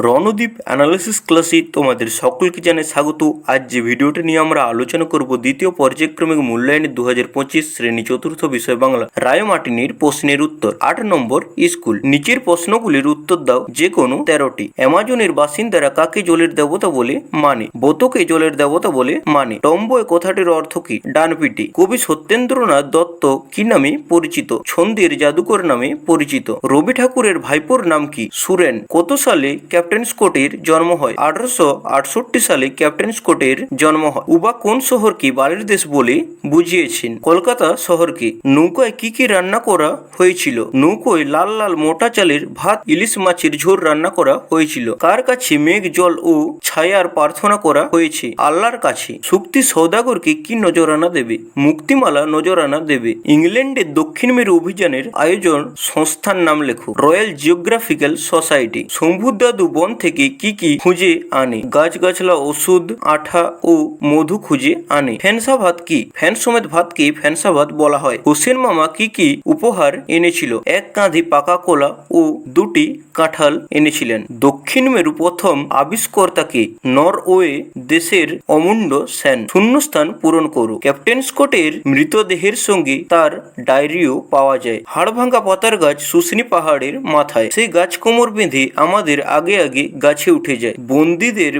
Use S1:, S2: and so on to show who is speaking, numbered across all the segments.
S1: Randeep analysis ক্লাসে তোমাদের সকলকে জানাই স্বাগত। আজ যে ভিডিওটা নিয়ে আমরা আলোচনা করব দ্বিতীয় পর্যায়ক্রমিক মূল্যায়নের 2025 শ্রেণী চতুর্থ বিষয় বাংলা রায় মার্টিনের প্রশ্নের উত্তর। 8 নম্বর স্কুল। নিচের প্রশ্নগুলির উত্তর দাও যে কোনো 13টি। অ্যামাজনের বাসিন্দারা কাকে জলের দেবতা বলে মানে? বোতকে জলের দেবতা বলে মানে। টম্বয় কথাটির অর্থ কি? ডানপিটি। কবি সত্যেন্দ্রনাথ দত্ত কি নামে পরিচিত? ছন্দের জাদুকর নামে পরিচিত। রবি ঠাকুরের ভাইপোর নাম কি? সুরেন। কত সালে ক্যাপ্টেন স্কটের জন্ম হয়? 1868 সালে ক্যাপ্টেন স্কটের জন্ম হয়। উবা কোন শহরকে বালির দেশ বলে বুঝিয়েছেন? কলকাতা শহরকে। নৌকায় কি কি রান্না করা হয়েছিল? নৌকোয় লাল লাল মোটা চালের ভাত, ইলিশ মাছের ঝোল রান্না করা হয়েছিল। কার কাছে মেঘ, জল ও ছায়ার প্রার্থনা করা হয়েছে? আল্লাহর কাছে। শক্তি সওদাগরকে কি নজরানা দেবে? মুক্তিমালা নজরানা দেবে। ইংল্যান্ডের দক্ষিণ মেরু অভিযানের আয়োজন সংস্থার নাম লেখো। Royal geographical society. শম্ভুর দাদু বন থেকে কি কি খুঁজে আনে? গাছগাছলা, ওষুধ, আঠা ও মধু খুঁজে আনে। ফ্যানসা ভাত কি? ফ্যান সমেত ভাতকে ফ্যানসা ভাত বলা হয়। হোসেন মামা কি কি উপহার এনেছিল? এক কাঁধি পাকা কলা ও 2টি কাঁঠাল এনেছিলেন। দক্ষিণ মেরু প্রথম আবিষ্কর্তাকে? নরওয়ে দেশের অমুন্ড সেন। শূন্যস্থান পূরণ করো। ক্যাপ্টেন স্কটের মৃতদেহের সঙ্গে তার ডায়েরিও পাওয়া যায়। হাড়ভাঙ্গা পাতার গাছ শুশনি পাহাড়ের মাথায়। সেই গাছ কোমর বেঁধে আমাদের আগে আগে গাছে উঠে যায়। বন্দীদের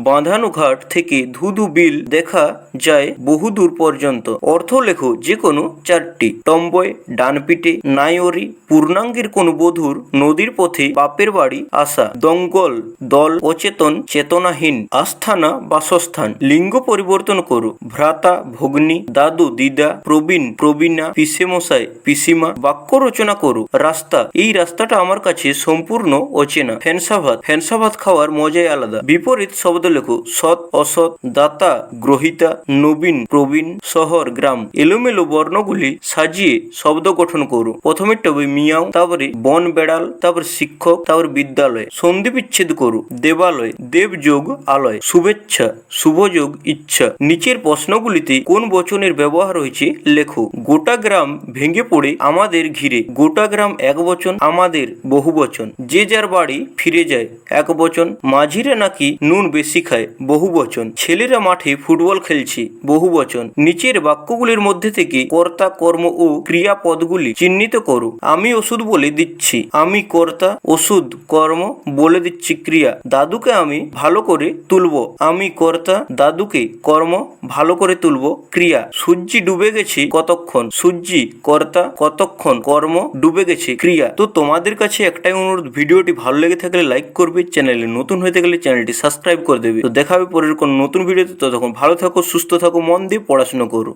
S1: বাঁধানো ঘাট থেকে ধুধু বিল দেখা যায় বহুদূর পর্যন্ত। অর্থ লেখো যে কোনো 4টি। টম্বয়, ডানপিটে, নাইওরি। পূর্ণাঙ্গের কোন বধূর নদীর পথে বাপের বাড়ি আসা। দঙ্গল, দল, অচেতন, চেতনাহীন। আস্থানা, বাসস্থান। লিঙ্গ পরিবর্তন করো। ভ্রাতা, ভগ্নী, দাদু, দিদা, প্রবীণ, প্রবীণা, পিসেমশাই, পিসিমা। বাক্য রচনা করো। রাস্তা। এই রাস্তাটা আমার কাছে সম্পূর্ণ অচেনা। ফ্যানসা ভাত। ফ্যানসা ভাত খাওয়ার মজাই আলাদা। বিপরীত শব্দ লেখো। সৎ, অসৎ, দাতা, গ্রহিতা, নবীন, প্রবীণ, শহর, গ্রাম। এলোমেলো বর্ণগুলি সাজিয়ে শব্দ গঠন করো। প্রথমেরটা হবে মিয়াও, তারপরে বন বেড়াল, তারপর শিক্ষক, তারপর বিদ্যালয়। সন্ধি বিচ্ছেদ করো। দেবালয়, দেবযোগ আলয়। শুভেচ্ছা, শুভযোগ ইচ্ছা। নিচের প্রশ্নগুলিতে কোন বচনের ব্যবহার হয়েছে লেখো। গোটা গ্রাম ভেঙে পড়ে আমাদের ঘিরে। গোটা গ্রাম এক বচন, আমাদের বহু বচন। যে যার বাড়ি ফিরে যায় এক বচন। মাঝিরা নাকি নুন বেশি খায় বহু বচন। ছেলেরা মাঠে ফুটবল খেলছে বহু বচন। নিচের বাক্যগুলির মধ্যে থেকে কর্তা, কর্ম ও ক্রিয়াপদগুলি চিহ্নিত করো। আমি ওষুধ বলে দিচ্ছি। আমি কর্তা, ওষুধ কর্ম, বলে দিচ্ছি ক্রিয়া। দাদুকে আমি ভালো করে তুলবো। আমি কর্তা, দাদুকে কর্ম, ভালো করে তুলবো ক্রিয়া। সূর্যি ডুবে গেছে কতক্ষণ? সূর্যি কর্তা, কতক্ষণ কর্ম, ডুবে গেছে ক্রিয়া। তো তোমাদের কাছে একটাই অনুরোধ, ভিডিওটি ভালো লেগে থাকলে লাইক করবে, চ্যানেলে নতুন হয়ে থাকলে চ্যানেলটি সাবস্ক্রাইব করে দেবে। তো দেখা হবে পরের কোন নতুন ভিডিওতে। ততক্ষণ ভালো থাকো, সুস্থ থাকো, মন দিয়ে পড়াশোনা করো।